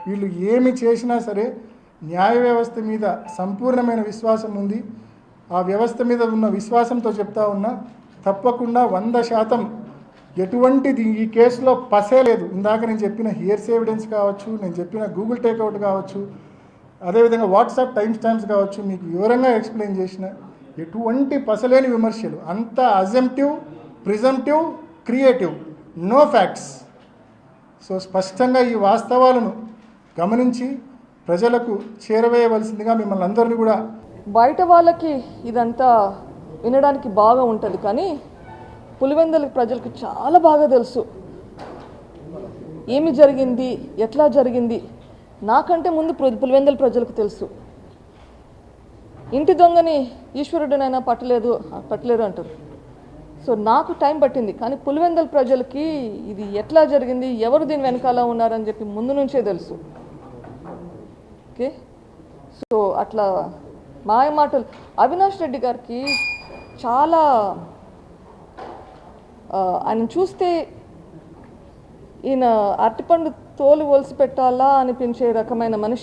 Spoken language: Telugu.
వీళ్ళు ఏమి చేసినా సరే న్యాయ వ్యవస్థ మీద సంపూర్ణమైన విశ్వాసం ఉంది. ఆ వ్యవస్థ మీద ఉన్న విశ్వాసంతో చెప్తా ఉన్నా, తప్పకుండా 100% ఎటువంటిది ఈ కేసులో పసే లేదు. ఇందాక నేను చెప్పిన హియర్స్ ఎవిడెన్స్ కావచ్చు, నేను చెప్పిన గూగుల్ టేక్అవుట్ కావచ్చు, అదేవిధంగా వాట్సాప్ టైం స్టాంప్స్ కావచ్చు, మీకు వివరంగా ఎక్స్ప్లెయిన్ చేసిన ఎటువంటి పసలేని విమర్శలు, అంత assumptive, presumptive, creative, no facts. So స్పష్టంగా ఈ వాస్తవాలను గమనించి ప్రజలకు చేరవేయవలసిందిగా మిమ్మల్ని అందరినీ కూడా. బయట వాళ్ళకి ఇదంతా వినడానికి బాగా ఉంటుంది, కానీ పులివెందుల ప్రజలకు చాలా బాగా తెలుసు ఏమి జరిగింది, ఎట్లా జరిగింది. నాకంటే ముందు పులివెందుల ప్రజలకు తెలుసు. ఇంటి దొంగని ఈశ్వరుడినైనా పట్టలేరు అంటారు. సో నాకు టైం పట్టింది, కానీ పులివెందుల ప్రజలకి ఇది ఎట్లా జరిగింది, ఎవరు దీని వెనకాల ఉన్నారని చెప్పి ముందు నుంచే తెలుసు. ఓకే, సో అట్లా మాయ మాటలు. అవినాష్ రెడ్డి గారికి చాలా ఆయన చూస్తే ఈయన అరటిపండు తోలు ఒలిసి పెట్టాలా అనిపించే రకమైన మనిషి.